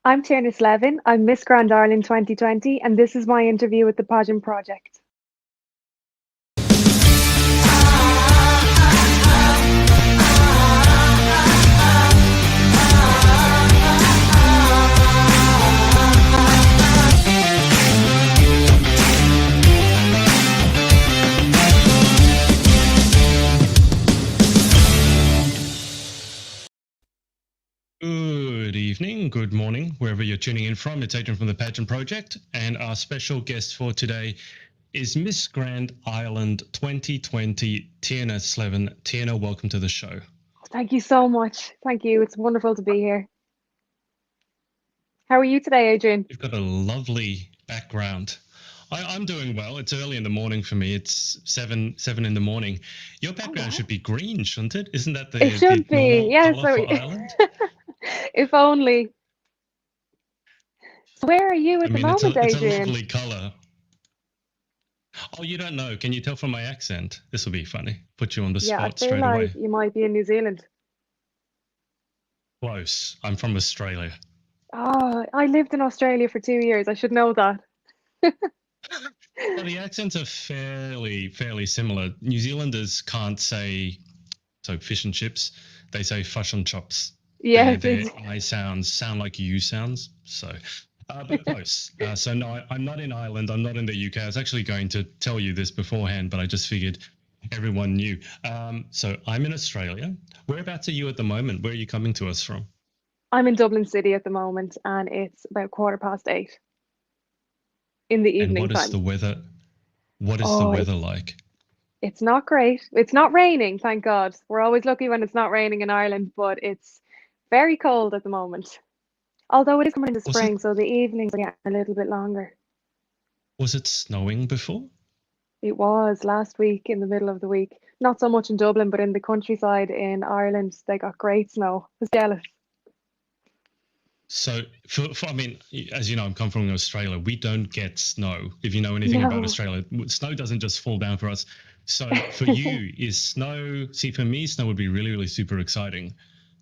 I'm Tirna Slevin. I'm Miss Grand Ireland 2020, and this is my interview with the Pageant Project. Good evening, good morning, wherever you're tuning in from. It's Adrian from the Pageant Project, and our special guest for today is Miss Grand Ireland 2020, Tirna Slevin. Tirna, welcome to the show. Thank you so much. Thank you. It's wonderful to be here. How are you today, Adrian? You've got a lovely background. I'm doing well. It's early in the morning for me. It's seven in the morning. Your background should be green, shouldn't it? Isn't that the It should be, yeah. colour for Ireland? If only. So where are you at the moment, it's Adrian? a lovely colour. Oh, you don't know? Can you tell from my accent? This will be funny. Put you on the spot straight away. Like you might be in New Zealand. Close. I'm from Australia. Oh, I lived in Australia for 2 years. I should know that. Well, the accents are fairly similar. New Zealanders can't say fish and chips. They say fish and chops. Yeah, their I sounds sound like you sounds. So, but close. So no, I'm not in Ireland. I'm not in the UK. I was actually going to tell you this beforehand, but I just figured everyone knew. So I'm in Australia. Whereabouts are you at the moment? Where are you coming to us from? I'm in Dublin City at the moment, and it's about 8:15 in the evening. And what is the weather? What is the weather like? It's not great. It's not raining, thank God. We're always lucky when it's not raining in Ireland, but it's very cold at the moment. Although it is coming into spring, so the evenings are getting a little bit longer. Was it snowing before? It was last week in the middle of the week. Not so much in Dublin, but in the countryside in Ireland, they got great snow. I was jealous. So, I mean, as you know, I'm come from Australia. We don't get snow. If you know anything about Australia, snow doesn't just fall down for us. So for you, is snow, see, for me, snow would be really super exciting.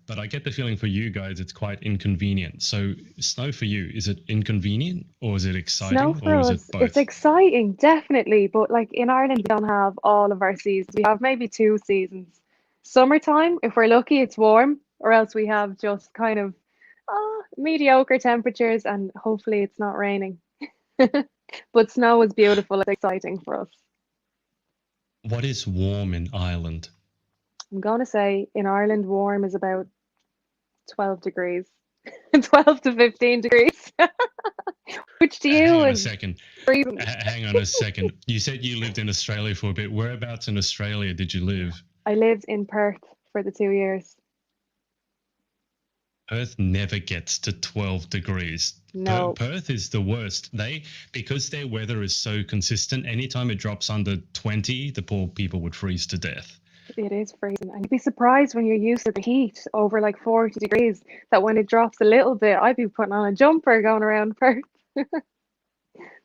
But I get the feeling for you guys, it's quite inconvenient. So snow for you, is it inconvenient or is it exciting? Snow for us, it's exciting, definitely. But like in Ireland, we don't have all of our seasons. We have maybe 2 seasons. Summertime, if we're lucky, it's warm, or else we have just kind of mediocre temperatures, and hopefully it's not raining. But snow is beautiful. It's exciting for us. What is warm in Ireland? I'm going to say in Ireland, warm is about 12 degrees, 12 to 15 degrees. Which to you is freezing. Hang on a second. You said you lived in Australia for a bit. Whereabouts in Australia did you live? I lived in Perth for the 2 years. Perth never gets to 12 degrees. No. Perth is the worst. Because their weather is so consistent, anytime it drops under 20, the poor people would freeze to death. It is freezing. And you'd be surprised when you're used to the heat over like 40 degrees, that when it drops a little bit, I'd be putting on a jumper going around Perth.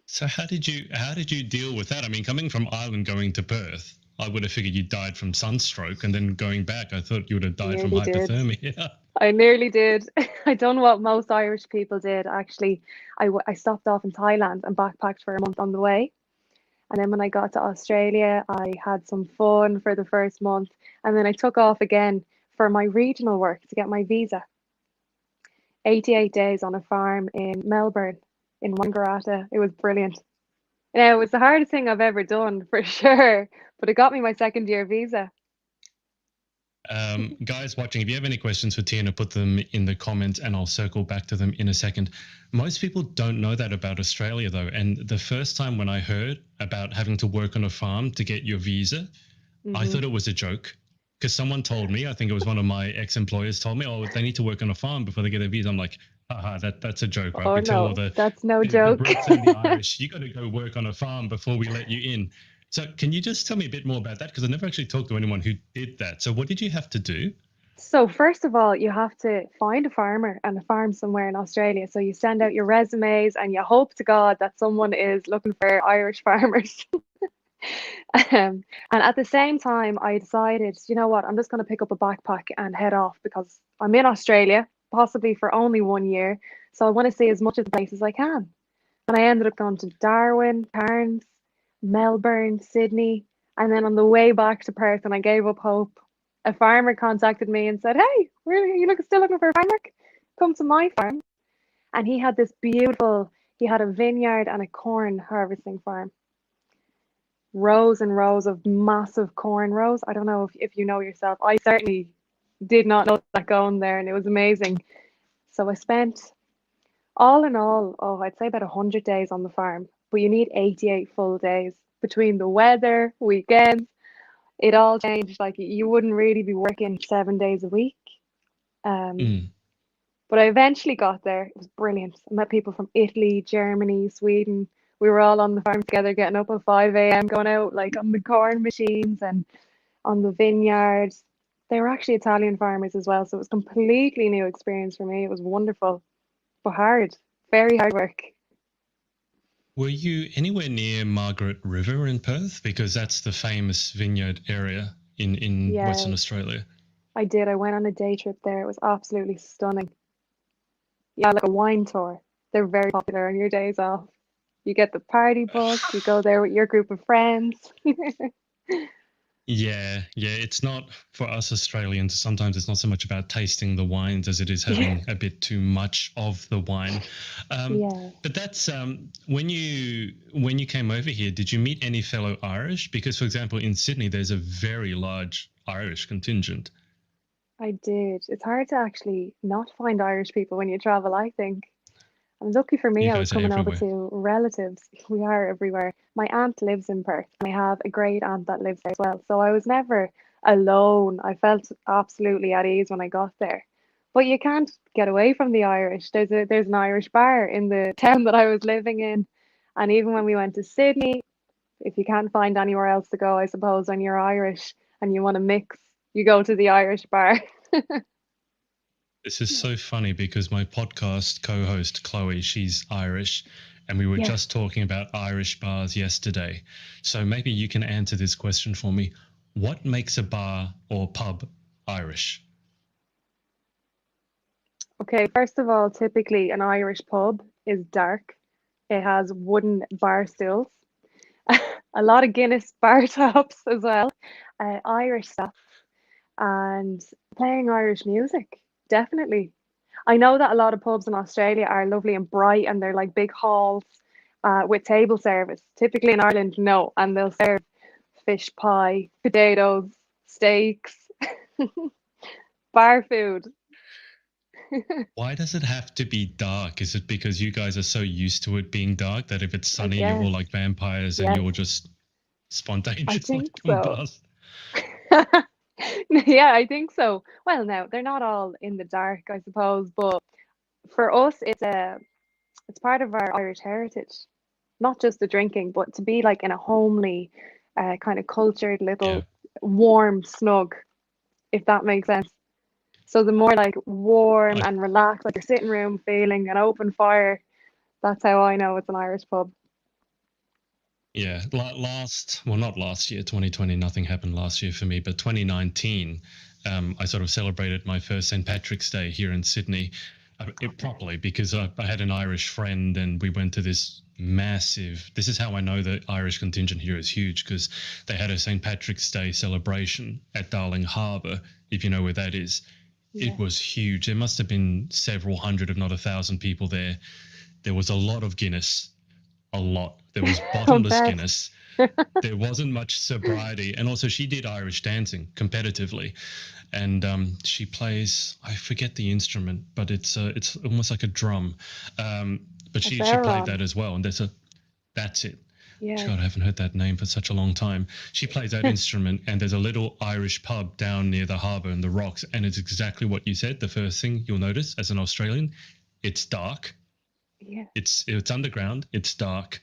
So how did you deal with that? I mean, coming from Ireland going to Perth, I would have figured you died from sunstroke, and then going back, I thought you would have died from hypothermia. I nearly did. I done what most Irish people did, actually. I stopped off in Thailand and backpacked for a month on the way. And then when I got to Australia, I had some fun for the first month. And then I took off again for my regional work to get my visa. 88 days on a farm in Melbourne, in Wangaratta. It was brilliant. Now, it was the hardest thing I've ever done, for sure. But it got me my 2nd year visa. Guys watching, if you have any questions for Tirna, put them in the comments and I'll circle back to them in a second. Most people don't know that about Australia, though. And the first time when I heard about having to work on a farm to get your visa, I thought it was a joke. Because someone told me, I think it was one of my ex-employers told me, oh, they need to work on a farm before they get a visa. I'm like, that's a joke, right? Oh, no, that's no joke. The Brits and the Irish, you got to go work on a farm before we let you in. So can you just tell me a bit more about that? Because I never actually talked to anyone who did that. So what did you have to do? So first of all, you have to find a farmer and a farm somewhere in Australia. So you send out your resumes and you hope to God that someone is looking for Irish farmers. And at the same time, I decided, you know what, I'm just going to pick up a backpack and head off because I'm in Australia. possibly for only 1 year. So I want to see as much of the place as I can. And I ended up going to Darwin, Cairns, Melbourne, Sydney, and then on the way back to Perth, and I gave up hope, a farmer contacted me and said, "Hey, you still looking for a farm work? Come to my farm." And he had this beautiful, he had a vineyard and a corn harvesting farm. Rows and rows of massive corn rows. I don't know if you know yourself. I certainly did not know that going there, and it was amazing. So I spent, all in all, I'd say about 100 days on the farm, but you need 88 full days between the weather, weekends. It all changed. Like you wouldn't really be working 7 days a week. Mm. But I eventually got there. It was brilliant. I met people from Italy, Germany, Sweden. We were all on the farm together, getting up at 5 a.m., going out like on the corn machines and on the vineyards. They were actually Italian farmers as well, so it was a completely new experience for me. It was wonderful, but hard, very hard work. Were you anywhere near Margaret River in Perth? Because that's the famous vineyard area in Western Yeah, Australia. I did. I went on a day trip there. It was absolutely stunning. Yeah, like a wine tour. They're very popular on your days off. You get the party bus, you go there with your group of friends. Yeah, it's not for us Australians. Sometimes it's not so much about tasting the wines as it is Yeah, having a bit too much of the wine. yeah, But that's when you came over here. Did you meet any fellow Irish? Because, for example, in Sydney, there's a very large Irish contingent. I did. It's hard to actually not find Irish people when you travel, I think. And lucky for me, You I was guys are coming over everywhere. to relatives. We are everywhere. My aunt lives in Perth, and I have a great aunt that lives there as well. So I was never alone. I felt absolutely at ease when I got there. But you can't get away from the Irish. There's an Irish bar in the town that I was living in. And even when we went to Sydney, if you can't find anywhere else to go, I suppose, and you're Irish and you want to mix, you go to the Irish bar. This is so funny because my podcast co-host Chloe, she's Irish, and we were Yeah. just talking about Irish bars yesterday. So maybe you can answer this question for me. What makes a bar or pub Irish? Okay, first of all, typically an Irish pub is dark. It has wooden bar stools, a lot of Guinness bar tops as well, Irish stuff, and playing Irish music. Definitely. I know that a lot of pubs in Australia are lovely and bright and they're like big halls with table service. Typically in Ireland, no, and they'll serve fish pie, potatoes, steaks, bar food. Why does it have to be dark? Is it because you guys are so used to it being dark that if it's I sunny, you're all guess. like vampires and Yes, you're just I spontaneously think so. combust? Yeah, I think so. Well, now they're not all in the dark, I suppose, but for us, it's part of our Irish heritage, not just the drinking, but to be like in a homely, kind of cultured Yeah. little warm snug, if that makes sense. So the more like warm I and relaxed, like your sitting room feeling, an open fire, that's how I know it's an Irish pub. Yeah, well, not last year, 2020, nothing happened last year for me, but 2019, I sort of celebrated my first St. Patrick's Day here in Sydney properly because I had an Irish friend and we went to this massive. This is how I know the Irish contingent here is huge because they had a St. Patrick's Day celebration at Darling Harbour, if you know where that is. It Yeah, was huge. There must have been several hundred, if not 1,000 people there. There was a lot of Guinness, a lot. There was I bottomless bet. Guinness. There wasn't much sobriety, and also she did Irish dancing competitively, and she plays. I forget the instrument, but it's almost like a drum. But A she played Theron. that as well, and that's it. Yeah. God, I haven't heard that name for such a long time. She plays that instrument, and there's a little Irish pub down near the harbour and the rocks, and it's exactly what you said. The first thing you'll notice as an Australian, it's dark. Yeah. It's underground. It's dark.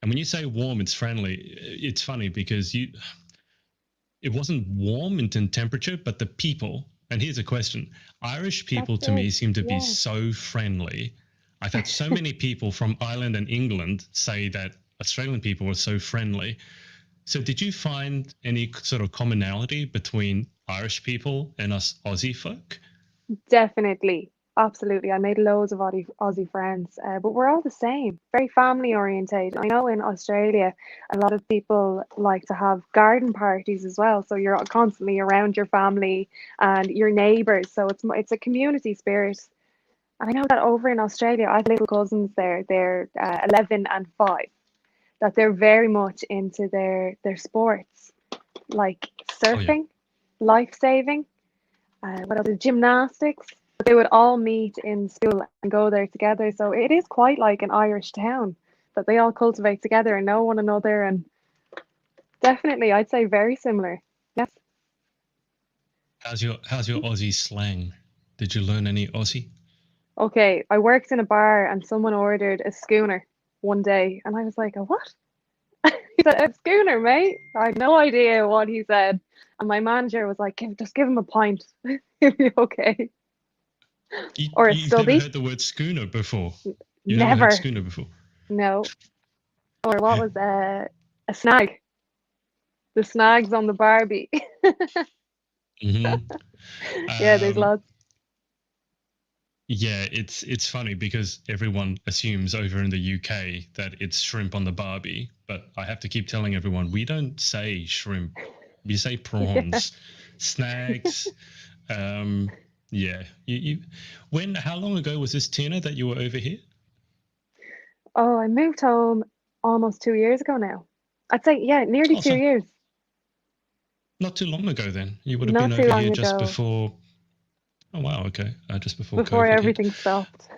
And when you say warm, it's friendly. It's funny because it wasn't warm in temperature, but the people. And here's a question: Irish That's people to it. me seem to be Yeah. so friendly. I've had so many people from Ireland and England say that Australian people are so friendly. So did you find any sort of commonality between Irish people and us Aussie folk? Definitely. Absolutely. I made loads of Aussie friends, but we're all the same, very family orientated. I know in Australia, a lot of people like to have garden parties as well. So you're constantly around your family and your neighbours. So it's a community spirit. And I know that over in Australia, I have little cousins there. They're 11 and 5. That they're very much into their sports, like Oh yeah. surfing, life saving, what else? Gymnastics. But they would all meet in school and go there together. So it is quite like an Irish town that they all cultivate together and know one another. And definitely, I'd say very similar. Yes. How's your Aussie slang? Did you learn any Aussie? Okay. I worked in a bar and someone ordered a schooner one day, and I was like, a what? He said, a schooner, mate. I had no idea what he said. And my manager was like, just give him a pint. He'll be okay. Or a You've never stubby. heard the word schooner before. You've never heard Never. schooner before. No. Or what was a snag? The snags on the Barbie. hmm Yeah, there's Um, lots. yeah, it's funny because everyone assumes over in the UK that it's shrimp on the Barbie, but I have to keep telling everyone we don't say shrimp. We say Yeah. prawns, snags. Um, yeah. How long ago was this, Tina, that you were over here? Oh, I moved home almost 2 years ago now. I'd say, yeah, nearly Oh, two so years. not too long ago then. You would have been Not too over long here just ago, before. Oh wow, okay. Just before before COVID hit. everything stopped.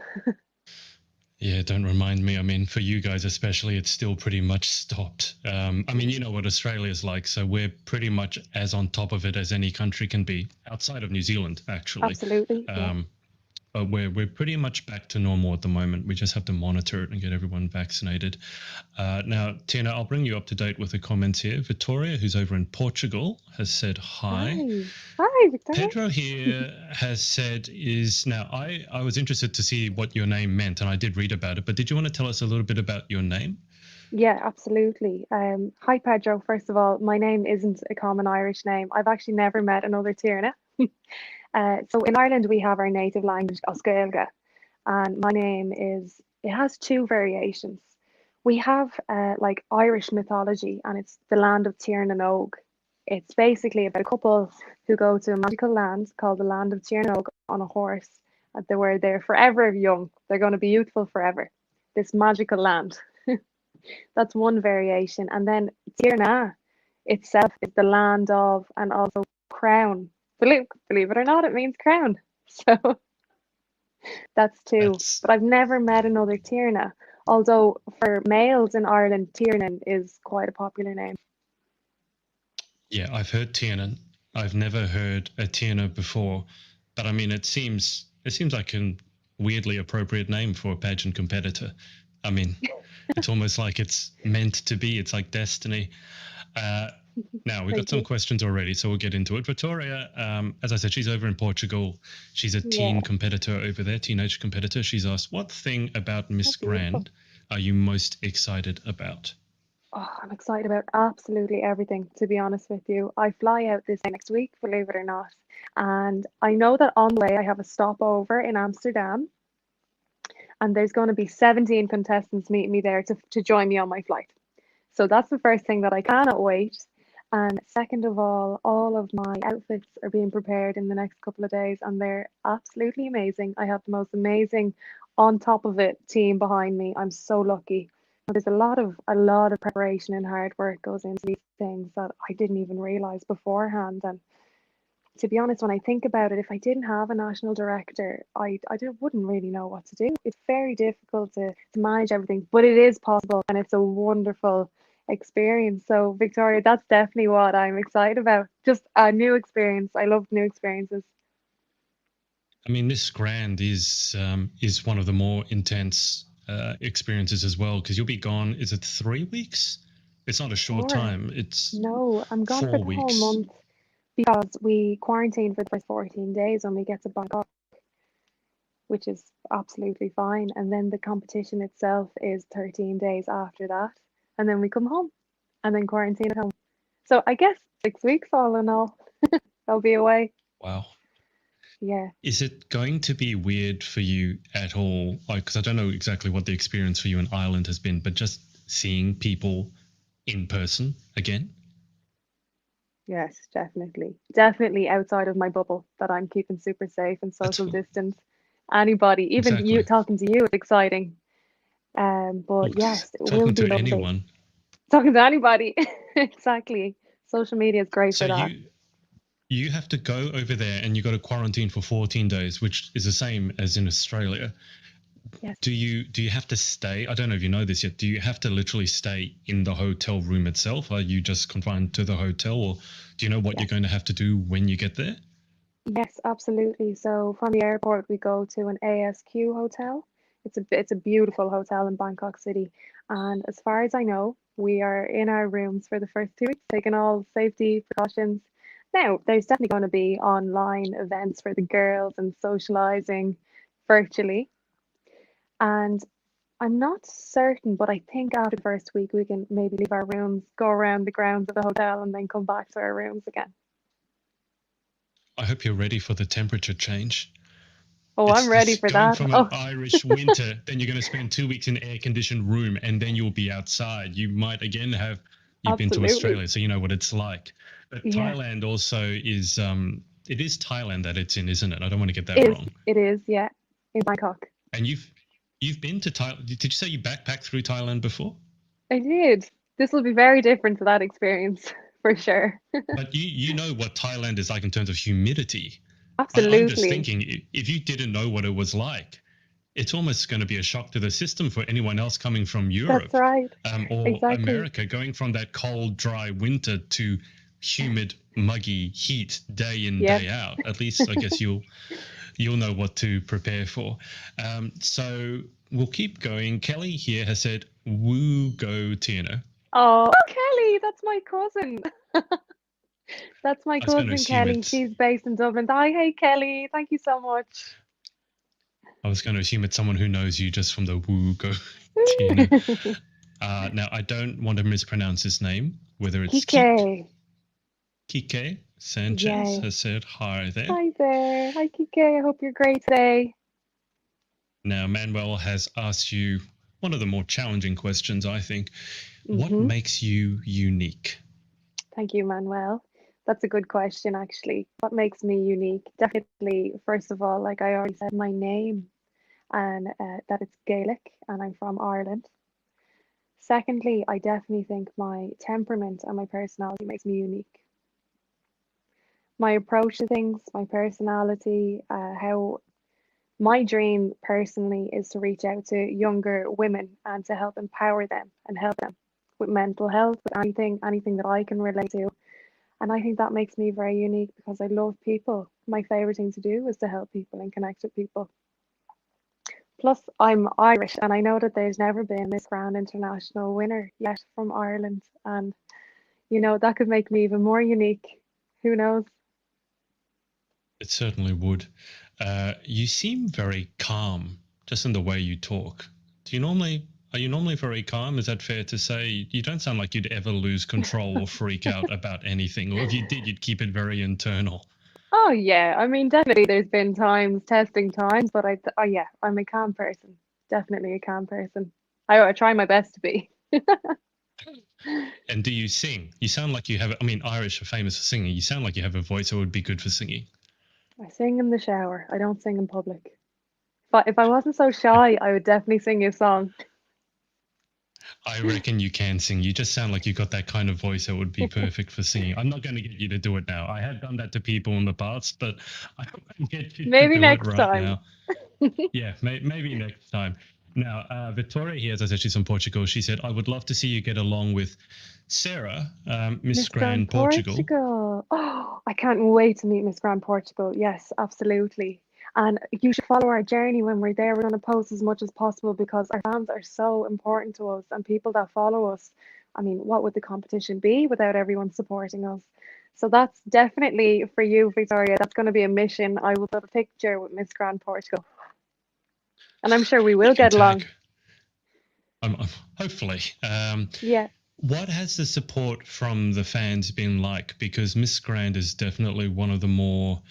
Yeah, don't remind me. I mean, for you guys especially, it's still pretty much stopped. I mean, you know what Australia's like, so we're pretty much as on top of it as any country can be, outside of New Zealand, actually. Absolutely. Yeah. Um, but we're pretty much back to normal at the moment. We just have to monitor it and get everyone vaccinated. Now, Tina, I'll bring you up to date with the comments here. Victoria, who's over in Portugal, has said hi. Hi. Hi, Victoria. Pedro here has said is now I was interested to see what your name meant and I did read about it, but did you want to tell us a little bit about your name? Yeah, absolutely. Hi, Pedro. First of all, my name isn't a common Irish name. I've actually never met another Tirna. So in Ireland, we have our native language, Oscailga, and my name it has two variations. We have like Irish mythology, and it's the land of Tirna Nog. It's basically about a couple who go to a magical land called the land of Tirna Nog on a horse. And they're forever young. They're going to be youthful forever. This magical land. That's one variation. And then Tirna itself is the land of and also crown. Believe it or not, it means crown. So that's two. That's But I've never met another Tirna. Although for males in Ireland, Tiernan is quite a popular name. yeah, I've heard Tiernan. I've never heard a Tierna before, but I mean it seems like a weirdly appropriate name for a pageant competitor. I mean, it's almost like it's meant to be. It's like destiny. Uh, Now, we've got Thank some you. questions already, so we'll get into it. Victoria, as I said, she's over in Portugal. She's a teen Yeah, competitor over there, teenage competitor. She's asked, what thing about oh, Miss beautiful. Grand are you most excited about? Oh, I'm excited about absolutely everything, to be honest with you. I fly out this next week, believe it or not. And I know that on the way I have a stopover in Amsterdam, and there's going to be 17 contestants meeting me there to join me on my flight. So that's the first thing that I cannot wait. And second of all of my outfits are being prepared in the next couple of days, and they're absolutely amazing. I have the most amazing, on top of it, team behind me. I'm so lucky. There's a lot of preparation and hard work goes into these things that I didn't even realize beforehand. And to be honest, when I think about it, if I didn't have a national director, wouldn't really know what to do. It's very difficult to manage everything, but it is possible and it's a wonderful experience. So, Victoria, that's definitely what I'm excited about. Just a new experience. I love new experiences. I mean, Miss Grand is one of the more intense experiences as well, because you'll be gone. Is it 3 weeks? It's not a short Four. time. It's No, I'm gone for four the whole weeks. month because we quarantine for the first 14 days when we get to Bangkok, which is absolutely fine. And then the competition itself is 13 days after that. And then we come home and then quarantine at home. So I guess 6 weeks all in all, I'll be away. Wow. Yeah. Is it going to be weird for you at all? Like, because I don't know exactly what the experience for you in Ireland has been, but just seeing people in person again? Yes, definitely. Definitely outside of my bubble that I'm keeping super safe and That's social distance. Anybody, even you exactly. talking to you is exciting. But Well, yes, it will talking be to lovely. anyone. Talking to anybody. Exactly. Social media is great So for that. you have to go over there and you got to quarantine for 14 days, which is the same as in Australia. Yes. Do you have to stay? I don't know if you know this yet. Do you have to literally stay in the hotel room itself? Are you just confined to the hotel, or do you know what you're Yes. going to have to do when you get there? Yes, absolutely. So from the airport, we go to an ASQ hotel. It's a beautiful hotel in Bangkok City. And as far as I know, we are in our rooms for the first 2 weeks, taking all safety precautions. Now, there's definitely going to be online events for the girls and socializing virtually. And I'm not certain, but I think after the first week, we can maybe leave our rooms, go around the grounds of the hotel, and then come back to our rooms again. I hope you're ready for the temperature change. Oh, I'm It's ready this for going that. from an Oh, Irish winter, then you're going to spend 2 weeks in an air conditioned room, and then you'll be outside. You might again have you've been to absolutely. Australia, so you know what it's like. But Yes, Thailand also is it is Thailand that it's in, isn't it? I don't want to get that is wrong. it is, yeah, in Bangkok. And you've been to Thailand. Did you say you backpacked through Thailand before? I did. This will be very different to that experience for sure. But you know what Thailand is like in terms of humidity. I'm just Absolutely. thinking if you didn't know what it was like, it's almost going to be a shock to the system for anyone else coming from That's Europe right. or Exactly. America, going from that cold, dry winter to humid, muggy heat day in, Yeah. day out. At least I guess you'll know what to prepare for. So we'll keep going. Kelly here has said, "Woo, go Tirna." Oh, Kelly, that's my cousin. That's my I was going to cousin assume Kelly. it's She's based in Dublin. Hi, hey Kelly. Thank you so much. I was going to assume it's someone who knows you just from the Woo, go Tirna. Now I don't want to mispronounce his name, whether it's Kike. Kike Sanchez Yay. has said hi there. Hi there. Hi, Kike. I hope you're great today. Now, Manuel has asked you one of the more challenging questions, I think. What Mm-hmm. makes you unique? Thank you, Manuel. That's a good question, actually. What makes me unique? Definitely, first of all, like I already said, my name and that it's Gaelic and I'm from Ireland. Secondly, I definitely think my temperament and my personality makes me unique. My approach to things, my personality, how my dream personally is to reach out to younger women and to help empower them and help them with mental health, with anything that I can relate to. And I think that makes me very unique because I love people. My favorite thing to do is to help people and connect with people. Plus, I'm Irish, and I know that there's never been a Miss Grand International winner yet from Ireland. And, that could make me even more unique. Who knows? It certainly would. You seem very calm just in the way you talk. Are you normally very calm? Is that fair to say? You don't sound like you'd ever lose control or freak out about anything. Or if you did, you'd keep it very internal. Oh, yeah. I mean, definitely there's been times, testing times, but yeah, I'm a calm person. Definitely a calm person. I try my best to be. And do you sing? You sound like you have, I mean, Irish are famous for singing. You sound like you have a voice that would be good for singing. I sing in the shower. I don't sing in public. But if I wasn't so shy, I would definitely sing you a song. I reckon you can sing. You just sound like you got that kind of voice that would be perfect for singing. I'm not going to get you to do it now. I have done that to people in the past, but I won't get you to Maybe do it next right time. now. Yeah, maybe next time. Now, Victoria here, as I said, she's from Portugal. She said, I would love to see you get along with Sarah, Miss Miss Grand Grand Portugal. Portugal. Oh, I can't wait to meet Miss Grand Portugal. Yes, absolutely. And you should follow our journey when we're there. We're going to post as much as possible because our fans are so important to us and people that follow us. I mean, what would the competition be without everyone supporting us? So that's definitely for you, Victoria. That's going to be a mission. I will put a picture with Miss Grand Portugal. And I'm sure we You will can get along. tag, hopefully. Yeah. What has the support from the fans been like? Because Miss Grand is definitely one of the more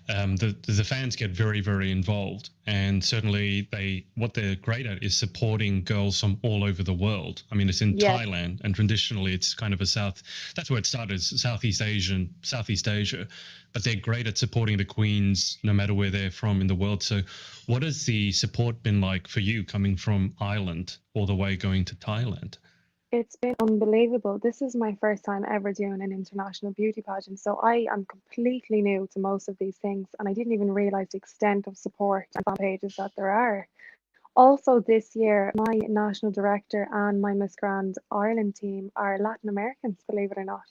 the fans get very, very involved, and certainly what they're great at is supporting girls from all over the world. I mean, it's in Yes. Thailand, and traditionally it's kind of that's where it started, Southeast Asia, but they're great at supporting the queens no matter where they're from in the world. So what has the support been like for you coming from Ireland all the way going to Thailand? It's been unbelievable. This is my first time ever doing an international beauty pageant, so I am completely new to most of these things, and I didn't even realize the extent of support and fan pages that there are. Also, this year, my national director and my Miss Grand Ireland team are Latin Americans, believe it or not.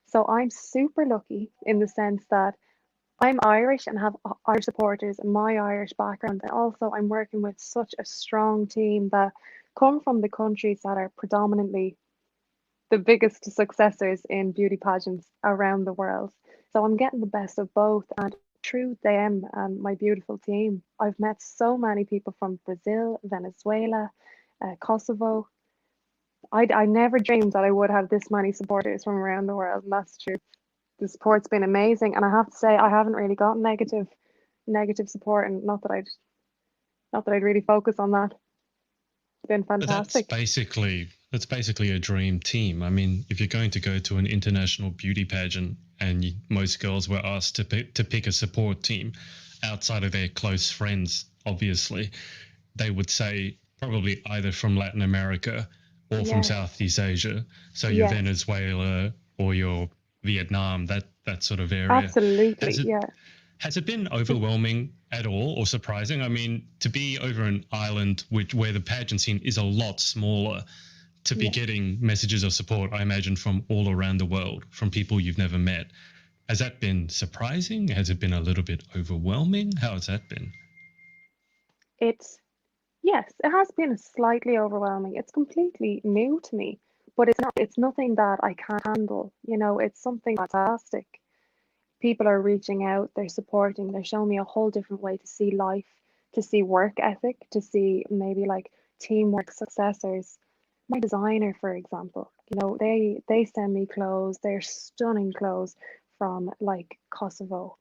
So I'm super lucky in the sense that I'm Irish and have Irish supporters and my Irish background. And also, I'm working with such a strong team that come from the countries that are predominantly the biggest successors in beauty pageants around the world. So I'm getting the best of both. And through them and my beautiful team, I've met so many people from Brazil, Venezuela, Kosovo. I never dreamed that I would have this many supporters from around the world, and that's true. The support's been amazing, and I have to say I haven't really got negative support, and not that I'd really focus on that. It's been But fantastic. that's basically a dream team. I mean, if you're going to go to an international beauty pageant and most girls were asked to pick a support team outside of their close friends, obviously, they would say probably either from Latin America or from Yes, Southeast Asia. So your yes, Venezuela or your Vietnam, that sort of area. absolutely, Has it yeah. has it been overwhelming at all or surprising? I mean, to be over an island where the pageant scene is a lot smaller, to be Yeah. getting messages of support, I imagine, from all around the world, from people you've never met. Has that been surprising? Has it been a little bit overwhelming? How has that been? It's Yes, it has been slightly overwhelming. It's completely new to me, but it's not. It's nothing that I can't handle. It's something fantastic. People are reaching out, they're supporting, they're showing me a whole different way to see life, to see work ethic, to see maybe like teamwork successors. My designer, for example, they send me clothes, they're stunning clothes from like Kosovo,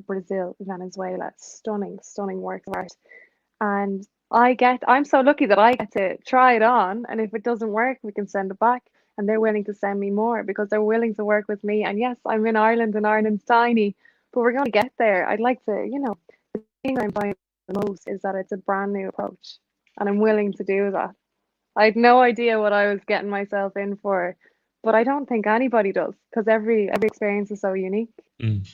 Brazil, Venezuela, stunning, stunning works of art. And I'm so lucky that I get to try it on. And if it doesn't work, we can send it back. And they're willing to send me more because they're willing to work with me. And yes, I'm in Ireland and Ireland's tiny, but we're going to get there. I'd like to, the thing I'm finding the most is that it's a brand new approach and I'm willing to do that. I had no idea what I was getting myself in for, but I don't think anybody does because every experience is so unique. Mm.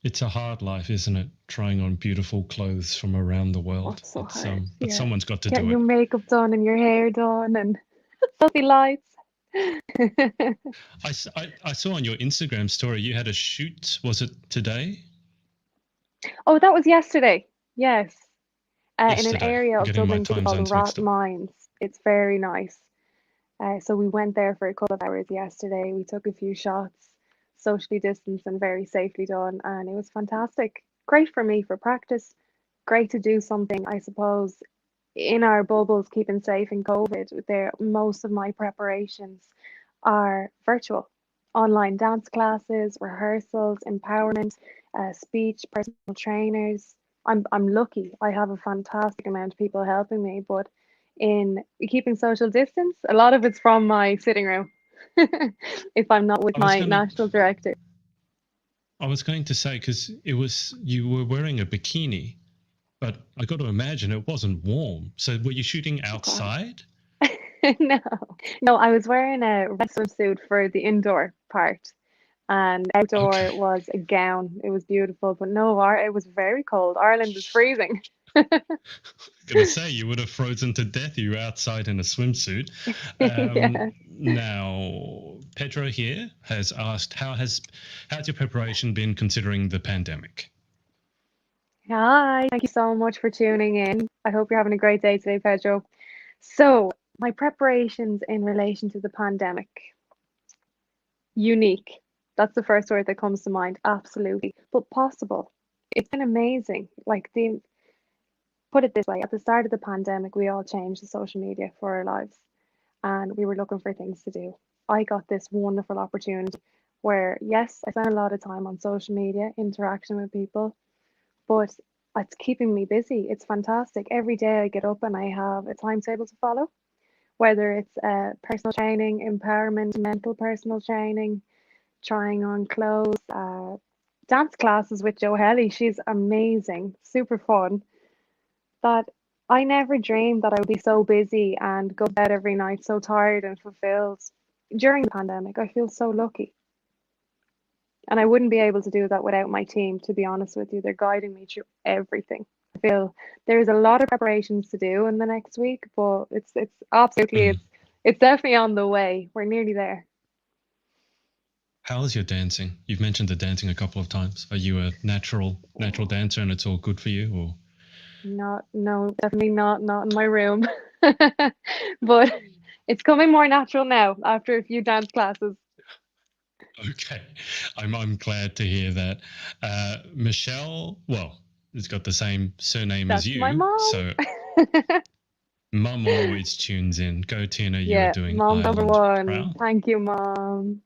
It's a hard life, isn't it? Trying on beautiful clothes from around the Oh, world. it's so hard. But Yeah. someone's got to Getting do your it. makeup done and your hair done and fluffy lights. I saw on your Instagram story you had a shoot. Was it today? Oh, that was yesterday. Yes. In an Yesterday. area I'm of getting my Dublin city time called zones mixed up. Mines. It's very nice. So we went there for a couple of hours yesterday. We took a few shots, socially distanced and very safely done, and it was fantastic. Great for me for practice. Great to do something, I suppose, in our bubbles, keeping safe in COVID. There, most of my preparations are virtual, online dance classes, rehearsals, empowerment, speech, personal trainers. I'm lucky. I have a fantastic amount of people helping me, but in keeping social distance, a lot of it's from my sitting room. If I'm not with I was my gonna national director. I was going to say because you were wearing a bikini, but I got to imagine it wasn't warm. So were you shooting Oh God. outside? No, no, I was wearing a red swimsuit for the indoor part, and outdoor Okay. was a gown. It was beautiful, but no, it was very cold. Ireland is freezing. Gonna say you would have frozen to death. You were outside in a swimsuit. Yeah. Now, Pedro here has asked, how's your preparation been considering the pandemic? Hi, thank you so much for tuning in. I hope you're having a great day today, Pedro. So, my preparations in relation to the pandemic, unique. That's the first word that comes to mind. Absolutely. But possible. It's been amazing. Put it this way, at the start of the pandemic, we all changed to social media for our lives. and we were looking for things to do. I got this wonderful opportunity where, yes, I spent a lot of time on social media interacting with people, but it's keeping me busy. It's fantastic. Every day I get up and I have a timetable to follow, whether it's personal training, empowerment, mental personal training, trying on clothes, dance classes with Joe Helly. She's amazing, super fun. That I never dreamed that I would be so busy and go to bed every night so tired and fulfilled during the pandemic. I feel so lucky. And I wouldn't be able to do that without my team, to be honest with you. They're guiding me through everything. I feel there's a lot of preparations to do in the next week, but it's absolutely Mm. it's definitely on the way. We're nearly there. How is your dancing? You've mentioned the dancing a couple of times. Are you a natural dancer and it's all good for you, or? Not, no, definitely not in my room. But it's coming more natural now after a few dance classes. Okay, I'm glad to hear that. Michelle, well, it's got the same surname as That's my you, mom. so Mum always tunes in. Go, Tina, you are Yeah, doing mom's number Ireland one. proud. Thank you, mom.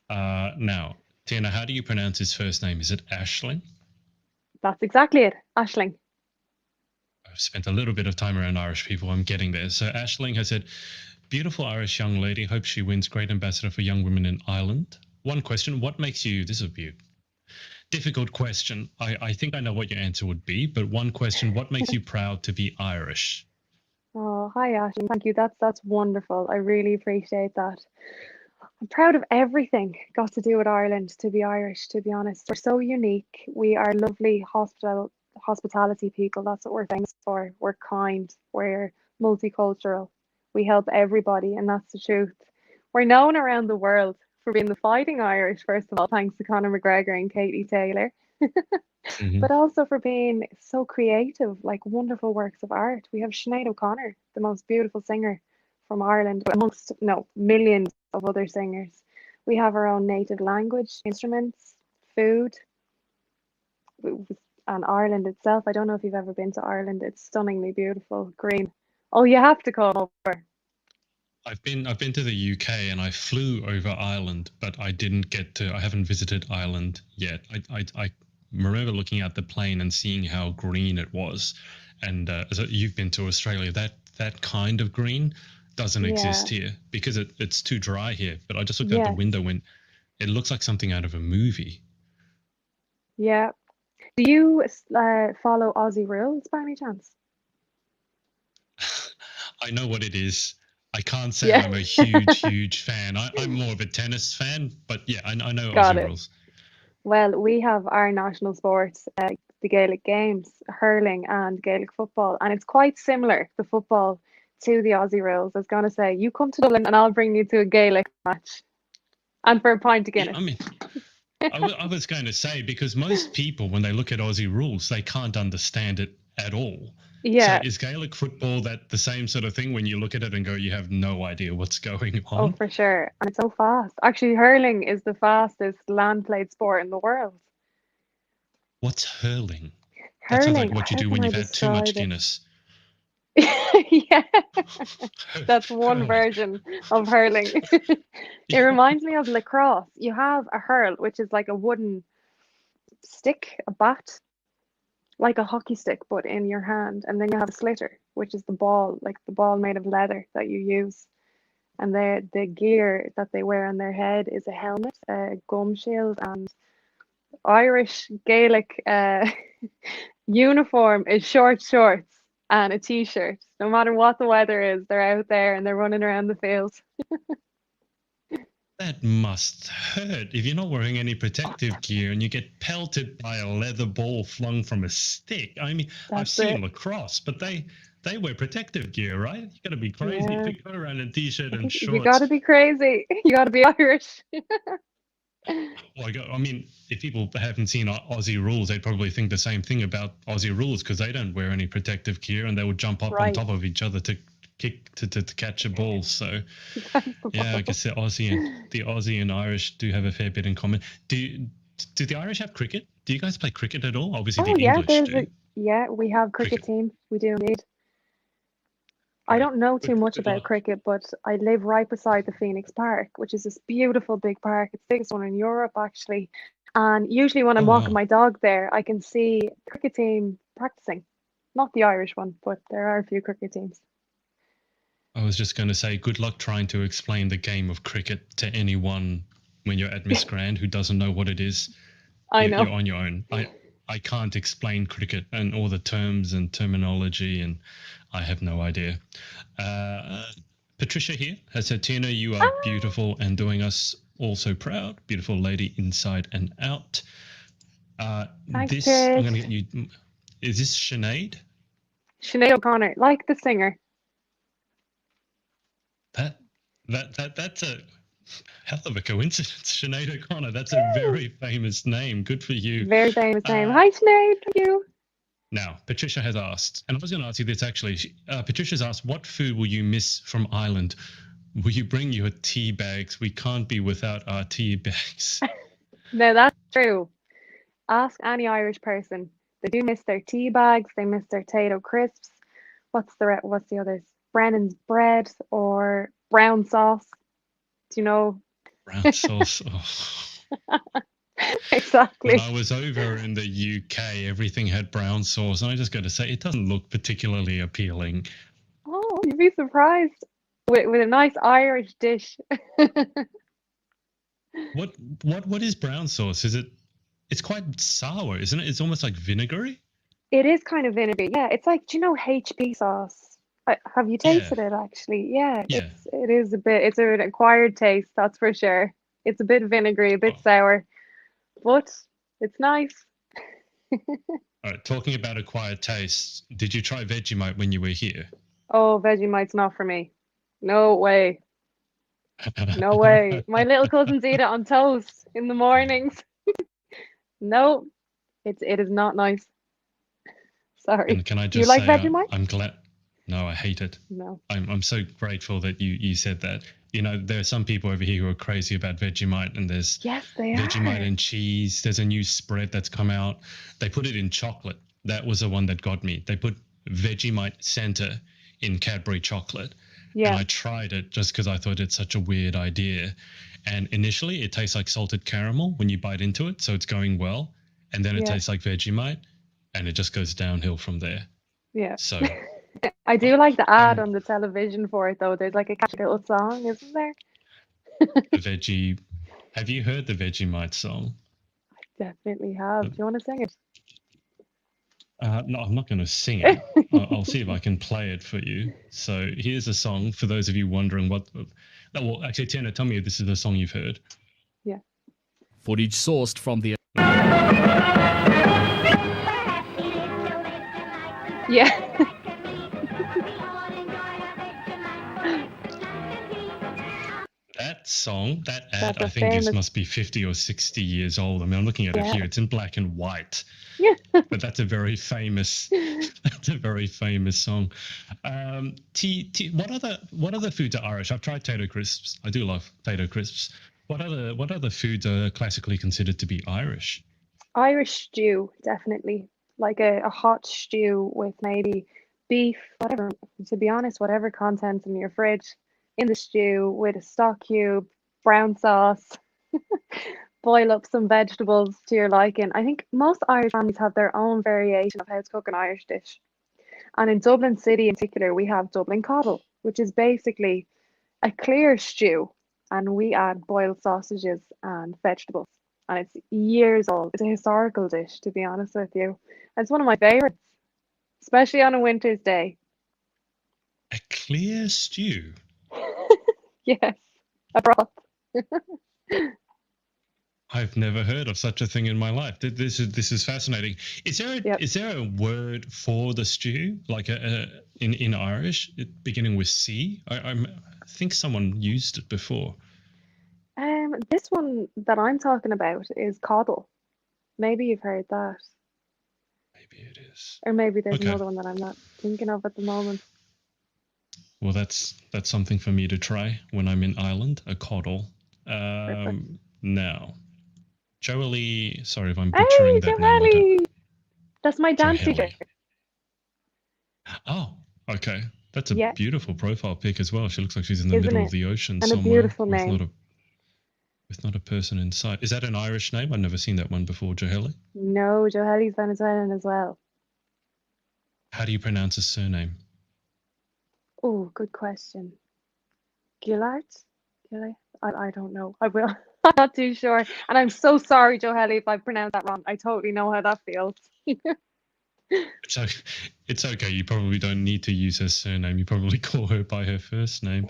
Now, Tina, how do you pronounce his first name? Is it Ashling? That's exactly it. Ashling. I've spent a little bit of time around Irish people. I'm getting there. So Ashling has said, beautiful Irish young lady. Hope she wins Great Ambassador for Young Women in Ireland. One question, what makes you, this would be a difficult question. I think I know what your answer would be, but one question, what makes you proud to be Irish? Oh, hi, Ashling. Thank you. That's wonderful. I really appreciate that. I'm proud of everything got to do with Ireland, to be Irish, to be honest. We're so unique. We are lovely hospitality people. That's what we're famous for. We're kind. We're multicultural. We help everybody, and that's the truth. We're known around the world for being the fighting Irish, first of all, thanks to Conor McGregor and Katie Taylor, Mm-hmm. but also for being so creative, like wonderful works of art. We have Sinead O'Connor, the most beautiful singer from Ireland, amongst no millions of other singers. We have our own native language, instruments, food, and Ireland itself. I don't know if you've ever been to Ireland. It's stunningly beautiful, green. Oh, you have to come over. I've been to the UK and I flew over Ireland, but I haven't visited Ireland yet. I remember looking at the plane and seeing how green it was. And so you've been to Australia, that kind of green doesn't Yeah, exist here because it's too dry here. But I just looked out the yes, window and it looks like something out of a movie. yeah. Do you follow Aussie rules by any chance? I know what it is. I can't say Yeah, I'm a huge fan. I'm more of a tennis fan, but yeah, I know got Aussie it. rules. Well, we have our national sports, the Gaelic games, hurling and Gaelic football, and it's quite similar, the football, to the Aussie rules. I was going to say, you come to Dublin and I'll bring you to a Gaelic match and for a pint of Yeah, Guinness. I mean, I was going to say, because most people, when they look at Aussie rules, they can't understand it at all. So Yeah, is Gaelic football that the same sort of thing when you look at it and go, you have no idea what's going oh, on? for sure. And it's so fast. Actually, hurling is the fastest land played sport in the world. What's hurling? That sounds like Hurling, what you how do can when I you've had too much describe it? Guinness. Yeah, that's one Hurling. version of hurling. It Yeah. reminds me of lacrosse. You have a hurl, which is like a wooden stick, a bat, like a hockey stick, but in your hand. And then you have a slitter, which is the ball, like the ball made of leather that you use. And the gear that they wear on their head is a helmet, a gum shield, and Irish Gaelic uniform is short shorts and a t-shirt. No matter what the weather is, they're out there and they're running around the field. That must hurt if you're not wearing any protective gear and you get pelted by a leather ball flung from a stick. I mean, I've That's seen it. lacrosse, but they wear protective gear, right? You got to be crazy Yeah, to go around in t-shirt I and think you got to shorts. be crazy. You got to be Irish. Well, I mean, if people haven't seen Aussie rules, they'd probably think the same thing about Aussie rules because they don't wear any protective gear and they would jump up on Right. top of each other to kick to catch a ball. So That's the yeah, I ball. guess the Aussie and Irish do have a fair bit in common. Do the Irish have cricket? Do you guys play cricket at all? Obviously, the Oh yeah, English do. yeah, we have cricket Cricket. team. We do indeed. I Right. don't know too much Good about luck. cricket, but I live right beside the Phoenix Park, which is this beautiful big park. It's the biggest one in Europe, actually. And usually when Oh I'm walking wow. my dog there, I can see the cricket team practicing. Not the Irish one, but there are a few cricket teams. I was just going to say, good luck trying to explain the game of cricket to anyone when you're at Miss Grand who doesn't know what it is. I You're know. on your own. I can't explain cricket and all the terms and terminology, and I have no idea. Uh, Patricia here has said, Tina, you are Ah, beautiful and doing us all so proud. Beautiful lady inside and out. thanks, This, I'm going to Paige. get you. Is this Sinead? Sinead O'Connor, like the singer. That that's a hell of a coincidence, Sinead O'Connor. That's a very famous name. Good for you. Very famous name. Uh, Hi, Sinead. Thank you. Now, Patricia has asked, and I was going to ask you this actually. Patricia's asked, what food will you miss from Ireland? Will you bring your tea bags? We can't be without our tea bags. Now that's true. Ask any Irish person. They do miss their tea bags. They miss their potato crisps. What's the others? Brennan's bread or brown sauce. Do you know? Brown sauce. Oh. When I Exactly. was over in the UK, everything had brown sauce, and I just got to say, it doesn't look particularly appealing. Oh, you'd be surprised with a nice Irish dish. What what is brown sauce? Is it? It's quite sour, isn't it? It's almost like vinegary. It is kind of vinegary. Yeah, it's like, do you know HP sauce? Have you Yeah, tasted it actually? Yeah, yeah. it is a bit, it's an acquired taste, that's for sure. It's a bit vinegary, a bit Oh, sour, but it's nice. all right. Talking about acquired tastes, did you try Vegemite when you were here? Oh, Vegemite's not for me. No way. No way. My little cousins eat it on toast in the mornings. No, it is not nice. And Sorry. can I Do you just like say, Vegemite? I'm glad. No, I hate it. No. I'm so grateful that you said that. You know, there are some people over here who are crazy about Vegemite, and there's Yes, they Vegemite are. and cheese. There's a new spread that's come out. They put it in chocolate. That was the one that got me. They put Vegemite Center in Cadbury chocolate, and Yeah, I tried it just because I thought it's such a weird idea. And initially, it tastes like salted caramel when you bite into it, so it's going well. And then it yeah, tastes like Vegemite, and it just goes downhill from there. yeah. So I I- do like the ad I'm on the television for it though. There's like a catchy little song, isn't there? a veggie. Have you heard the Vegemite song? Definitely have. Do you want to sing No, I'm not going to sing it. it? I'll see if I can play it for you. So here's a song for those of you wondering what. No, well, actually, Tina, tell me if this is the song you've heard. Yeah. Footage sourced from the Yeah. That song, that ad, That's I a think is famous. must be 50 or 60 years old. I mean, I'm looking at it Yeah. here. It's in black and white, Yeah. but that's a very famous. That's a very famous song. What other foods are Irish? I've tried tato crisps. I do love tato crisps. What other foods are classically considered to be Irish? Irish stew, definitely. Like a hot stew with maybe beef, whatever, to be honest, whatever contents in your fridge in the stew with a stock cube, brown sauce, boil up some vegetables to your liking. I think most Irish families have their own variation of how to cook an Irish dish. And in Dublin City in particular, we have Dublin coddle, which is basically a clear stew, and we add boiled sausages and vegetables. And it's years old. It's a historical dish, to be honest with you. It's one of my favorites, especially on a winter's day. A clear stew. Yes, a broth. I've never heard of such a thing in my life. This is fascinating. Is there a, Yep. is there a word for the stew, like in Irish, beginning with C? I think someone used it before. This one that I'm talking about is coddle. Maybe you've heard that, Maybe it is. or maybe there's Okay. another one that I'm not thinking of at the moment. Well, that's something for me to try when I'm in Ireland. A coddle. Perfect. Now, Joely. Sorry if I'm Hey, butchering that name. Joelle! That's my dance teacher. Joely. Oh, okay. That's a Yeah, beautiful profile pic as well. She looks like she's in the isn't middle it? of the ocean And a somewhere beautiful name. with not a person in sight. Is that an Irish name? I've never seen that one before, Joheli. No, Johelle's Venezuelan as well. How do you pronounce his surname? Oh, good question. Gillard? Gillard? I don't know. I will. I'm not too sure. And I'm so sorry, Johelle, if I pronounced that wrong. I totally know how that feels. So it's okay. You probably don't need to use her surname. You probably call her by her first name.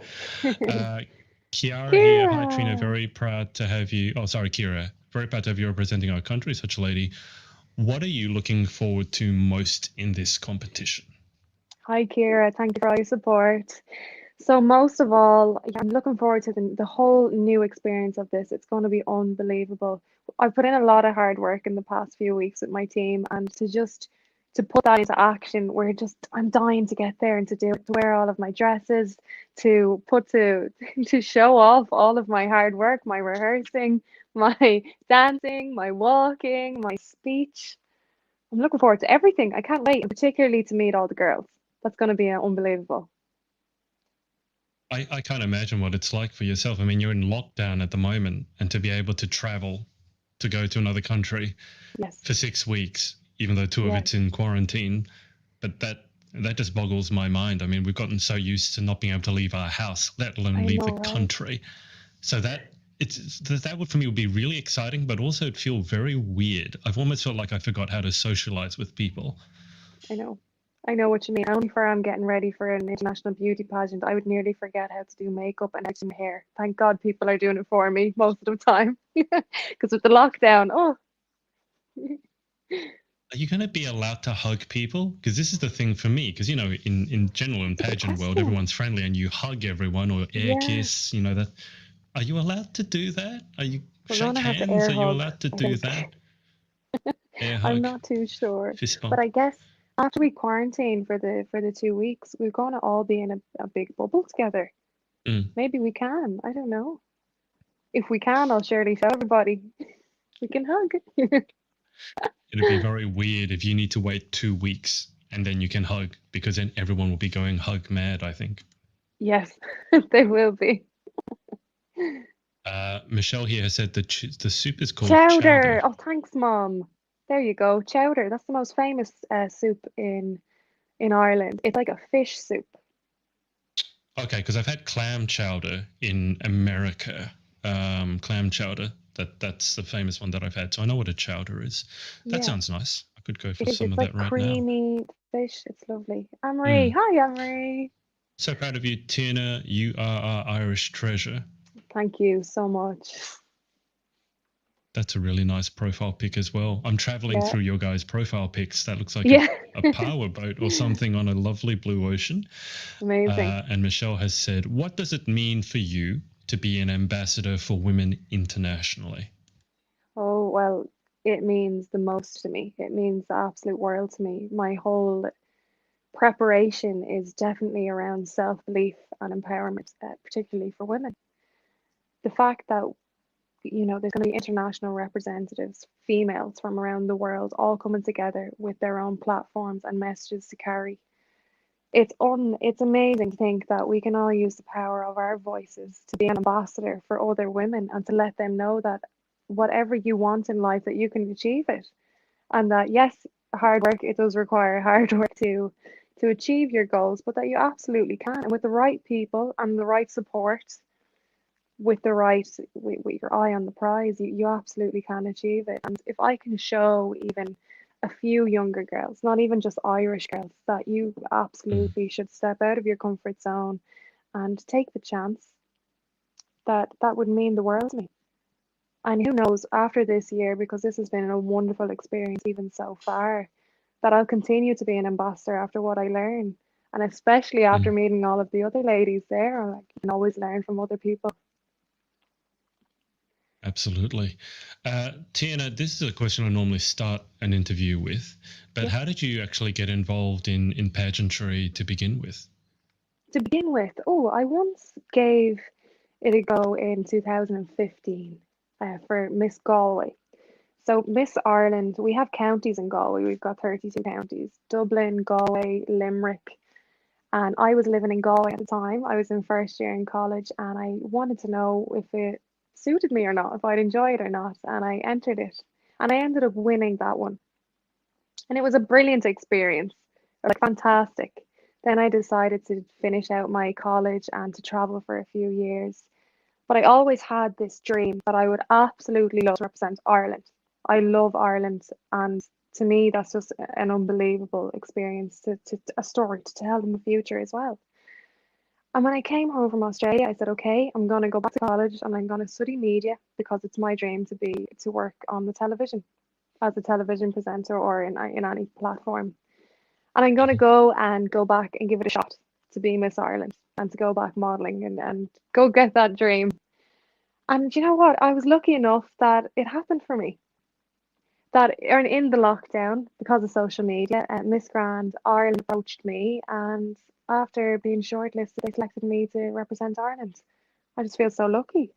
Kiara here. Hi, Trina. Kira. Very proud to have you. Oh, sorry, Kira. Very proud to have you representing our country, such a lady. What are you looking forward to most in this competition? Hi, Kira. Thank you for all your support. So most of all, yeah, I'm looking forward to the whole new experience of this. It's going to be unbelievable. I've put in a lot of hard work in the past few weeks with my team, and to put that into action, I'm dying to get there and to do it, to wear all of my dresses, to show off all of my hard work, my rehearsing, my dancing, my walking, my speech. I'm looking forward to everything. I can't wait, and particularly to meet all the girls. That's going to be unbelievable. I can't imagine what it's like for yourself. I mean, you're in lockdown at the moment, and to be able to travel to go to another country Yes. for 6 weeks, even though two of Yes. it's in quarantine, but that just boggles my mind. I mean, we've gotten so used to not being able to leave our house, let alone leave the country. So that would for me would be really exciting, but also it'd feel very weird. I've almost felt like I forgot how to socialize with people. I know what you mean. Only for I'm getting ready for an international beauty pageant, I would nearly forget how to do makeup and how to do my hair. Thank God people are doing it for me most of the time. Because with the lockdown, Are you going to be allowed to hug people? Because this is the thing for me. Because, you know, in general, in pageant world, everyone's friendly and you hug everyone or air kiss, you know, that. Are you allowed to do that? Are you shake hands? Are you allowed to do that? Air hug. I'm not too sure. Fist bump. But I guess after we quarantine for the 2 weeks, we're going to all be in a big bubble together. Maybe we can. I don't know. If we can, I'll surely show everybody. We can hug. It'd be very weird if you need to wait 2 weeks and then you can hug, because then everyone will be going hug mad, I think. Yes, they will be. Michelle here has said that the soup is called chowder. Oh, thanks, Mom. There you go. Chowder. That's the most famous soup in Ireland. It's like a fish soup. Okay, because I've had clam chowder in America. Clam chowder. That's the famous one that I've had. So I know what a chowder is. That sounds nice. I could go for some of that right now. It's like creamy fish. It's lovely. Anne-Marie. Hi, Anne-Marie. So proud of you, Tirna. You are our Irish treasure. Thank you so much. That's a really nice profile pic as well. I'm traveling through your guys' profile pics. That looks like a power boat or something on a lovely blue ocean. Amazing. And Michelle has said, what does it mean for you to be an ambassador for women internationally? Oh, well, it means the most to me. It means the absolute world to me. My whole preparation is definitely around self-belief and empowerment, particularly for women. The fact that there's going to be international representatives, females from around the world, all coming together with their own platforms and messages to carry. It's amazing to think that we can all use the power of our voices to be an ambassador for other women and to let them know that whatever you want in life, that you can achieve it. And that, yes, hard work, it does require hard work to achieve your goals, but that you absolutely can. And with the right people and the right support, with your eye on the prize, you absolutely can achieve it. And if I can show even a few younger girls, not even just Irish girls, that you absolutely should step out of your comfort zone and take the chance, that would mean the world to me. And who knows, after this year, because this has been a wonderful experience even so far, that I'll continue to be an ambassador after what I learn. And especially after meeting all of the other ladies there, you can always learn from other people. Absolutely. Tirna, this is a question I normally start an interview with, but how did you actually get involved in pageantry to begin with? To begin with, I once gave it a go in 2015 for Miss Galway. So Miss Ireland, we have counties in Galway. We've got 32 counties: Dublin, Galway, Limerick. And I was living in Galway at the time. I was in first year in college and I wanted to know if it suited me or not, if I'd enjoy it or not. And I entered it and I ended up winning that one. And it was a brilliant experience, like fantastic. Then I decided to finish out my college and to travel for a few years. But I always had this dream that I would absolutely love to represent Ireland. I love Ireland, and to me, that's just an unbelievable experience to a story to tell in the future as well. And when I came home from Australia, I said, okay, I'm going to go back to college and I'm going to study media because it's my dream to work on the television as a television presenter or in any platform. And I'm going to go back and give it a shot to be Miss Ireland and to go back modeling and go get that dream. And you know what? I was lucky enough that it happened for me. That in the lockdown, because of social media, Miss Grand Ireland approached me, and after being shortlisted, they selected me to represent Ireland. I just feel so lucky.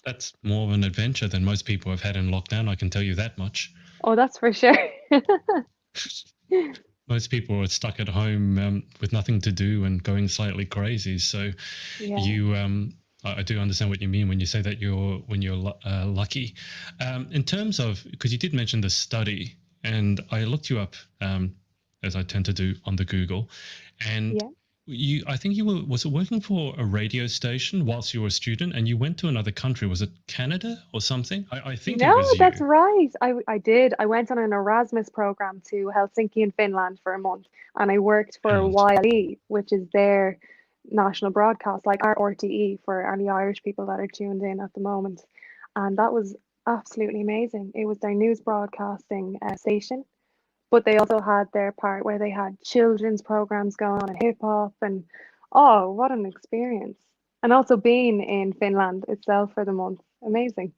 That's more of an adventure than most people have had in lockdown, I can tell you that much. Oh, that's for sure. Most people are stuck at home with nothing to do and going slightly crazy. So Yeah. I do understand what you mean when you say that you're lucky. In terms of, because you did mention the study, and I looked you up as I tend to do on the Google, and I think was it working for a radio station whilst you were a student, and you went to another country? Was it Canada or something? I think it was you. No, that's right. I did. I went on an Erasmus program to Helsinki in Finland for a month, and I worked for YLE, which is their national broadcast, like our RTE for any Irish people that are tuned in at the moment. And that was absolutely amazing. It was their news broadcasting station, but they also had their part where they had children's programs going on and hip hop, and oh, what an experience. And also being in Finland itself for the month, amazing.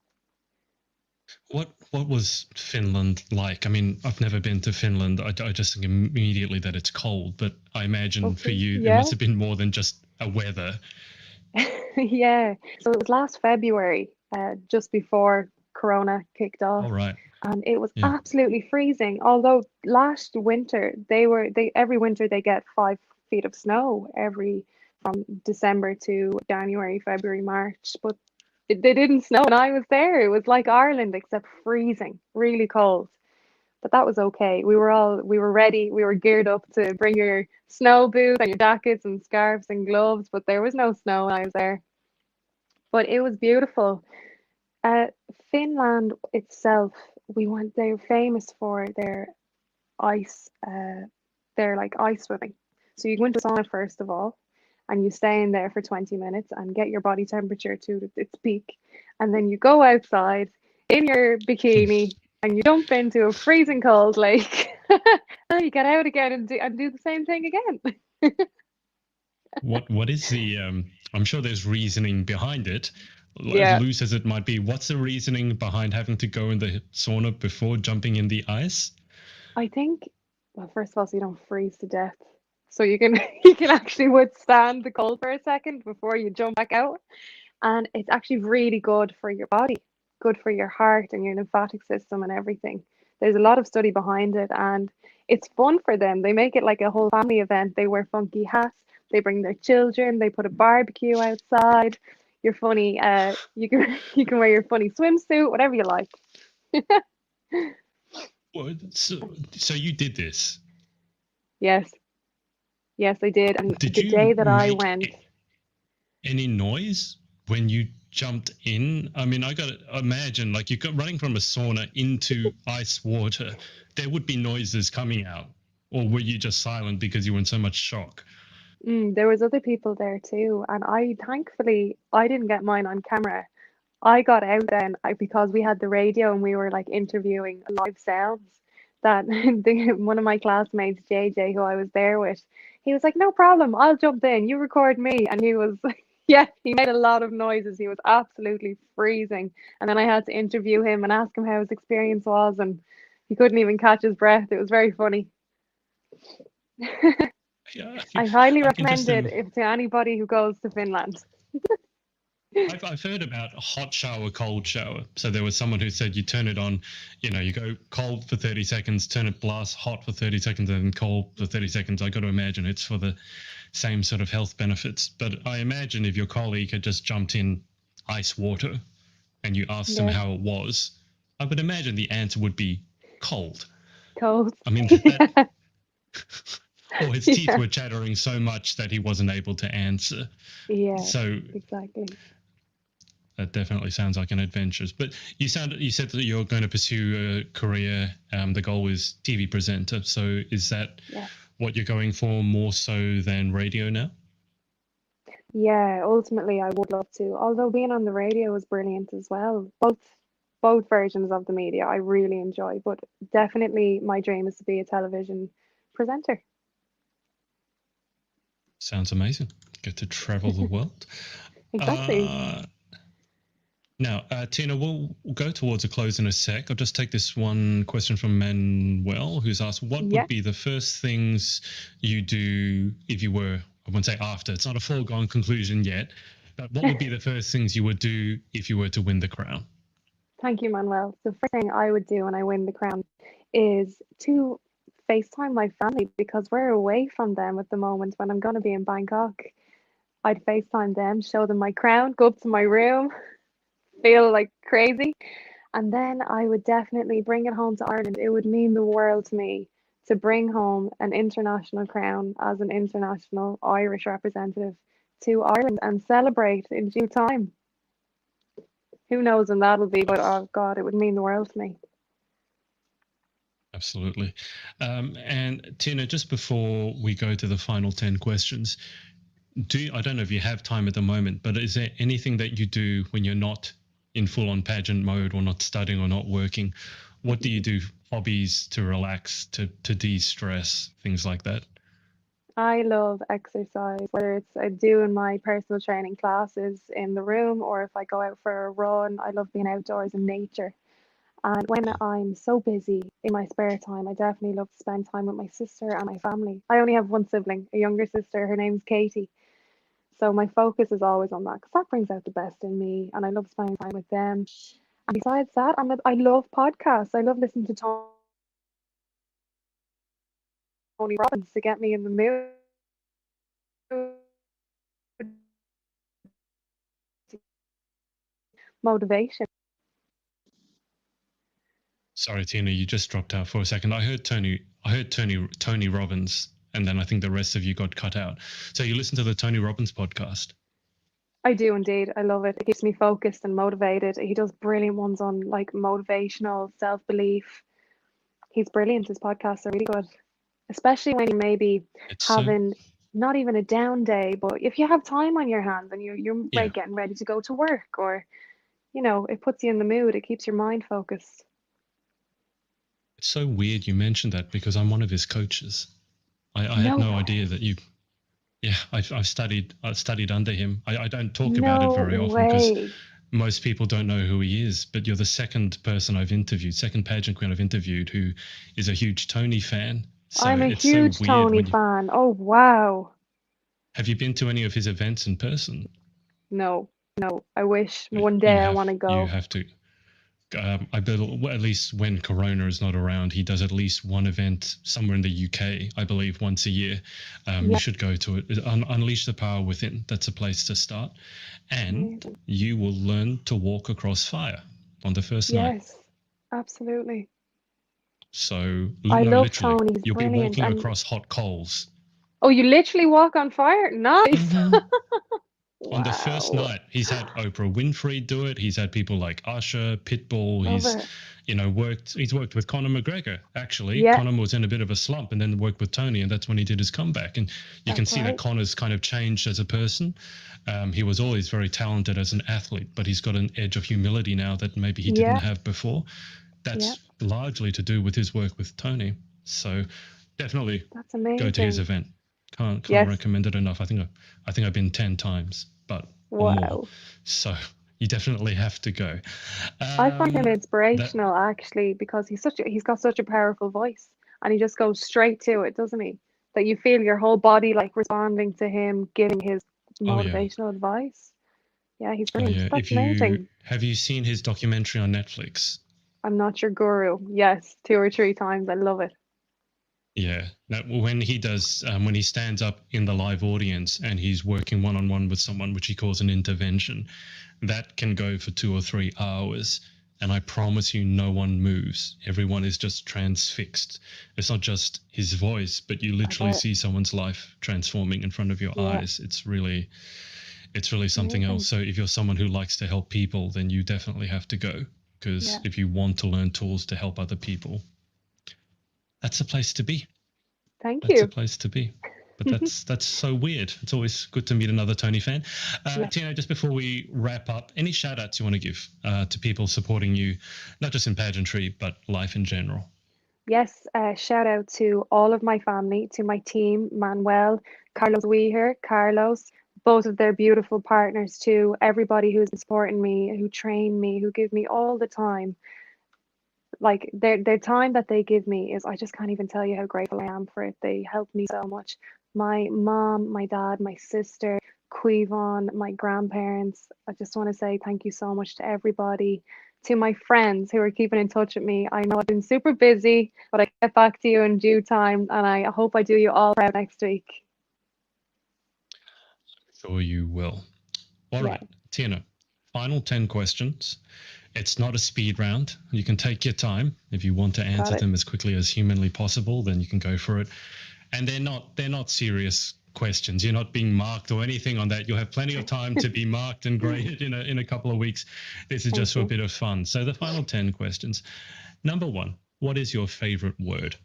What was Finland like? I mean, I've never been to Finland. I just think immediately that it's cold, but I imagine for you, it must have been more than just a weather. Yeah, so it was last February, just before Corona kicked off. All right. And it was absolutely freezing. Although last winter every winter they get 5 feet of snow from December to January, February, March, but they didn't snow and I was there. It was like Ireland except freezing, really cold. But that was okay. We were ready. We were geared up to bring your snow boots and your jackets and scarves and gloves, but there was no snow when I was there. But it was beautiful. Finland itself, they're famous for their ice, they're like ice swimming. So you go into sauna first of all, and you stay in there for 20 minutes and get your body temperature to its peak. And then you go outside in your bikini and you jump into a freezing cold lake. And you get out again and do the same thing again. What is the, I'm sure there's reasoning behind it. As loose as it might be, what's the reasoning behind having to go in the sauna before jumping in the ice? I think, well, first of all, so you don't freeze to death. So you can actually withstand the cold for a second before you jump back out. And it's actually really good for your body, good for your heart and your lymphatic system and everything. There's a lot of study behind it, and it's fun for them. They make it like a whole family event. They wear funky hats, they bring their children, they put a barbecue outside. You're funny, you can wear your funny swimsuit, whatever you like. Well, so you did this? Yes, I did. And the day that I went, any noise when you jumped in? I mean, I got to imagine, like, you got running from a sauna into ice water, there would be noises coming out, or were you just silent because you were in so much shock? There was other people there too, and thankfully I didn't get mine on camera. I got out then because we had the radio and we were like interviewing live sounds. That one of my classmates, JJ, who I was there with, he was like, "No problem, I'll jump in. You record me." And he was, he made a lot of noises. He was absolutely freezing. And then I had to interview him and ask him how his experience was, and he couldn't even catch his breath. It was very funny. I highly recommend it to anybody who goes to Finland. I've heard about hot shower, cold shower. So there was someone who said you turn it on, you go cold for 30 seconds, turn it blast hot for 30 seconds, and then cold for 30 seconds. I got to imagine it's for the same sort of health benefits. But I imagine if your colleague had just jumped in ice water and you asked them how it was, I would imagine the answer would be cold. Cold. I mean, or his teeth were chattering so much that he wasn't able to answer. Yeah, so exactly. That definitely sounds like an adventure. But you said that you're going to pursue a career. The goal is TV presenter. So is that what you're going for more so than radio now? Yeah, ultimately I would love to. Although being on the radio is brilliant as well. Both versions of the media I really enjoy, but definitely my dream is to be a television presenter. Sounds amazing. Get to travel the world. Exactly. Now, Tina, we'll go towards a close in a sec. I'll just take this one question from Manuel, who's asked, what would be the first things you do if you were, I won't say after, it's not a foregone conclusion yet, but what would be the first things you would do if you were to win the crown? Thank you, Manuel. The first thing I would do when I win the crown is to FaceTime my family, because we're away from them at the moment. When I'm going to be in Bangkok, I'd FaceTime them, show them my crown, go up to my room, feel like crazy. And then I would definitely bring it home to Ireland. It would mean the world to me to bring home an international crown as an international Irish representative to Ireland and celebrate in due time. Who knows when that'll be, but oh God, it would mean the world to me. Absolutely. And Tina, just before we go to the final 10 questions, I don't know if you have time at the moment, but is there anything that you do when you're not in full-on pageant mode or not studying or not working? What do you do? Hobbies to relax, to de-stress, things like that? I love exercise, whether it's doing my personal training classes in the room or if I go out for a run. I love being outdoors in nature. And when I'm so busy in my spare time, I definitely love to spend time with my sister and my family. I only have one sibling, a younger sister. Her name's Katie. So my focus is always on that because that brings out the best in me, and I love spending time with them. And besides that, I love podcasts. I love listening to Tony Robbins to get me in the mood, motivation. Sorry, Tina, you just dropped out for a second. I heard Tony Robbins, and then I think the rest of you got cut out. So you listen to the Tony Robbins podcast? I do indeed. I love it. It keeps me focused and motivated. He does brilliant ones on like motivational self-belief. He's brilliant. His podcasts are really good, especially when you maybe having not even a down day, but if you have time on your hands and you're getting ready to go to work, or it puts you in the mood. It keeps your mind focused. It's so weird you mentioned that because I'm one of his coaches. I had no idea that you. Yeah, I've studied under him. I don't talk about it very often because most people don't know who he is. But you're the second person I've interviewed, second pageant queen I've interviewed who is a huge Tony fan. So I'm a huge Tony fan. Oh wow! Have you been to any of his events in person? No. I wish one day I want to go. You have to. I believe, at least when Corona is not around, he does at least one event somewhere in the UK, I believe, once a year. You should go to it. Unleash the Power Within. That's a place to start. And you will learn to walk across fire on the first night. Yes, absolutely. So, I love Tony. You'll be walking across hot coals. Oh, you literally walk on fire? Nice. Mm-hmm. Wow. On the first night, he's had Oprah Winfrey do it. He's had people like Usher, Pitbull. He's worked with Conor McGregor. Actually, Conor was in a bit of a slump and then worked with Tony, and that's when he did his comeback. And you can see that Conor's kind of changed as a person. He was always very talented as an athlete, but he's got an edge of humility now that maybe he didn't have before. That's largely to do with his work with Tony. So definitely go to his event. Can't recommend it enough. I think I've been 10 times, but more. So you definitely have to go. I find him inspirational actually, because he's got such a powerful voice, and he just goes straight to it, doesn't he? That you feel your whole body like responding to him giving his motivational advice. Yeah, he's Oh, brilliant. yeah. That's amazing. Have you seen his documentary on Netflix? I'm not your guru. Yes, 2 or 3 times. I love it. Yeah. Now, when he does, when he stands up in the live audience and he's working one on one with someone, which he calls an intervention, that can go for 2 or 3 hours. And I promise you, no one moves. Everyone is just transfixed. It's not just his voice, but you literally bet. see someone's life transforming in front of your Yeah. eyes. It's really something Amazing. else. So if you're someone who likes to help people, then you definitely have to go. Because Yeah. if you want to learn tools to help other people, that's a place to be. Thank That's a you. place to be. But that's so weird. It's always good to meet another Tony fan. Yeah. Tina, just before we wrap up, any shout outs you want to give to people supporting you, not just in pageantry, but life in general? Yes, shout out to all of my family, to my team, Manuel, Carlos Weher, Carlos, both of their beautiful partners, to everybody who's been supporting me, who train me, who give me all the time. Like their time that they give me is, I just can't even tell you how grateful I am for it. They help me so much. My mom, my dad, my sister, Quivon, my grandparents. I just want to say thank you so much to everybody. To my friends who are keeping in touch with me. I know I've been super busy, but I get back to you in due time, and I hope I do you all proud next week. Sure you will. All Yeah. right, Tina, final 10 questions. It's not a speed round. You can take your time. If you want to answer them as quickly as humanly possible, then you can go for it. And they're not serious questions. You're not being marked or anything on that. You'll have plenty of time to be marked and graded in a couple of weeks. This is just for a bit of fun. So the final 10 questions. Number 1, what is your favorite word?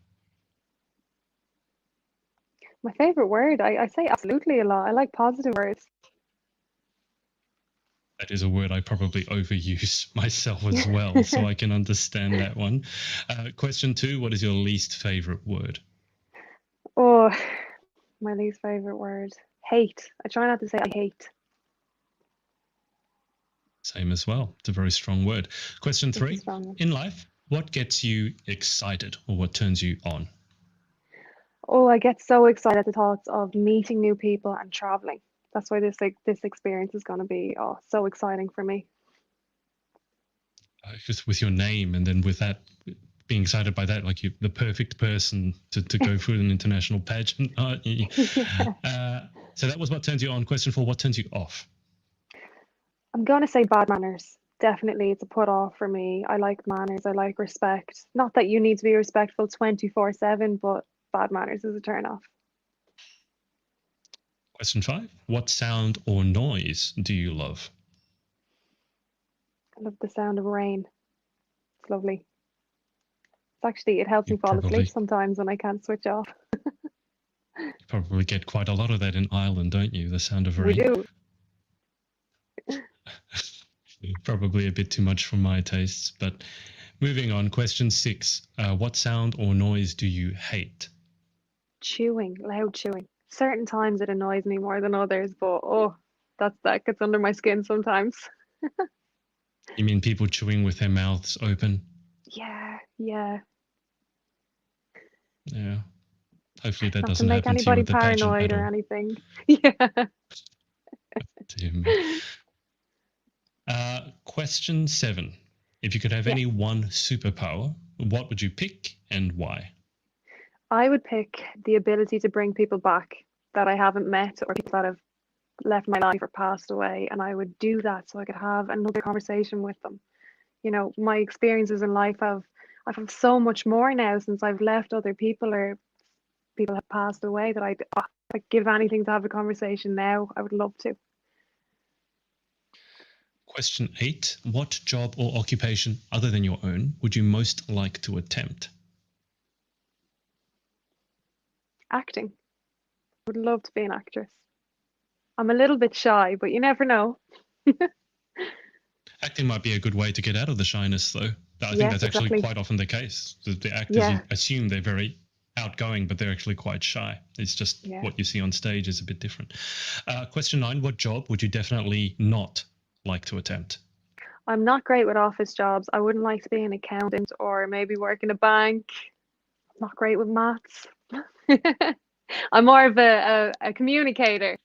My favorite word, I say absolutely a lot. I like positive words. That is a word I probably overuse myself as well, so I can understand that one. Question 2, what is your least favorite word? Oh, my least favorite word. Hate. I try not to say I hate. Same as well. It's a very strong word. Question 3, in life, what gets you excited or what turns you on? Oh, I get so excited at the thoughts of meeting new people and traveling. That's why this experience is going to be so exciting for me. Just with your name, and then with that, being excited by that, like you're the perfect person to go through an international pageant, aren't you? Yeah. So that was what turns you on. Question 4, what turns you off? I'm going to say bad manners. Definitely, it's a put off for me. I like manners. I like respect. Not that you need to be respectful 24/7, but bad manners is a turn off. Question 5, what sound or noise do you love? I love the sound of rain. It's lovely. It helps me fall asleep sometimes when I can't switch off. You probably get quite a lot of that in Ireland, don't you? The sound of rain. We do. Probably a bit too much for my tastes, but moving on. Question 6, what sound or noise do you hate? Chewing, loud chewing. Certain times it annoys me more than others, but that gets under my skin sometimes. You mean people chewing with their mouths open? Yeah. Yeah. Hopefully that Not doesn't to make happen to you anybody with the pageant paranoid at or all. anything. Yeah. Question 7. If you could have any one superpower, what would you pick and why? I would pick the ability to bring people back that I haven't met or people that have left my life or passed away, and I would do that so I could have another conversation with them. You know, my experiences in life I've had so much more now since I've left other people or people have passed away that I'd give anything to have a conversation now. I would love to. Question 8. What job or occupation other than your own would you most like to attempt? Acting. I would love to be an actress. I'm a little bit shy, but you never know. Acting might be a good way to get out of the shyness, though. I think that's actually quite often the case. The actors, you assume they're very outgoing, but they're actually quite shy. It's just what you see on stage is a bit different. Question 9. What job would you definitely not like to attempt? I'm not great with office jobs. I wouldn't like to be an accountant or maybe work in a bank. I'm not great with maths. I'm more of a communicator.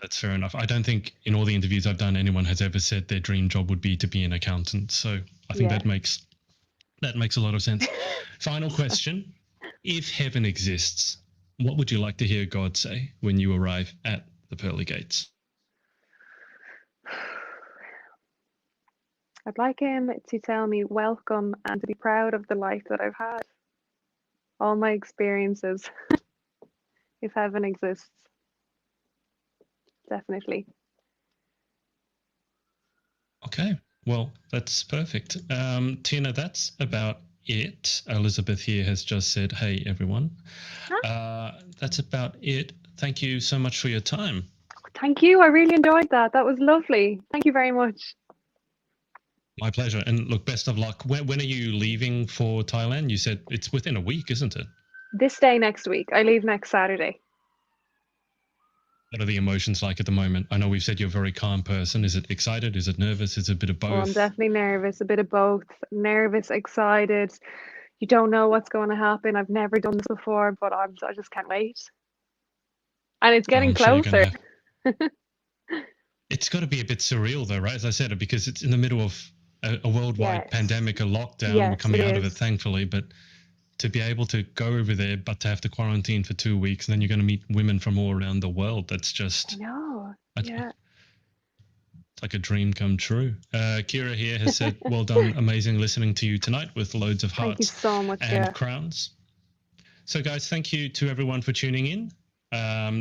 That's fair enough. I don't think in all the interviews I've done, anyone has ever said their dream job would be to be an accountant. So I think that makes a lot of sense. Final question. If heaven exists, what would you like to hear God say when you arrive at the pearly gates? I'd like him to tell me welcome and to be proud of the life that I've had. All my experiences. If heaven exists. Definitely. Okay, well, that's perfect. Tina, that's about it. Elizabeth here has just said, hey, everyone. That's about it. Thank you so much for your time. Thank you. I really enjoyed that. That was lovely. Thank you very much. My pleasure. And look, best of luck. When are you leaving for Thailand? You said it's within a week, isn't it? This day next week. I leave next Saturday. What are the emotions like at the moment? I know we've said you're a very calm person. Is it excited? Is it nervous? Is it a bit of both? Oh, I'm definitely nervous. A bit of both. Nervous, excited. You don't know what's going to happen. I've never done this before, but I just can't wait. And it's getting closer. It's got to be a bit surreal though, right? As I said, because it's in the middle of a worldwide pandemic, a lockdown. We're coming out of it, thankfully, but to be able to go over there, but to have to quarantine for 2 weeks, and then you're going to meet women from all around the world. That's just... I know. It's like a dream come true. Kira here has said, well done, amazing listening to you tonight with loads of hearts. Thank you so much, and crowns. So guys, thank you to everyone for tuning in.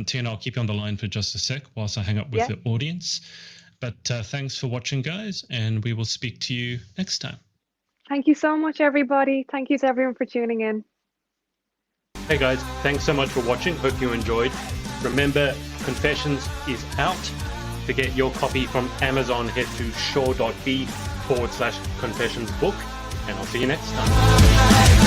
Tina, I'll keep you on the line for just a sec whilst I hang up with the audience. But thanks for watching, guys, and we will speak to you next time. Thank you so much, everybody. Thank you to everyone for tuning in. Hey guys, thanks so much for watching. Hope you enjoyed. Remember, Confessions is out. To get your copy from Amazon, head to shaw.b/confessionsbook, and I'll see you next time.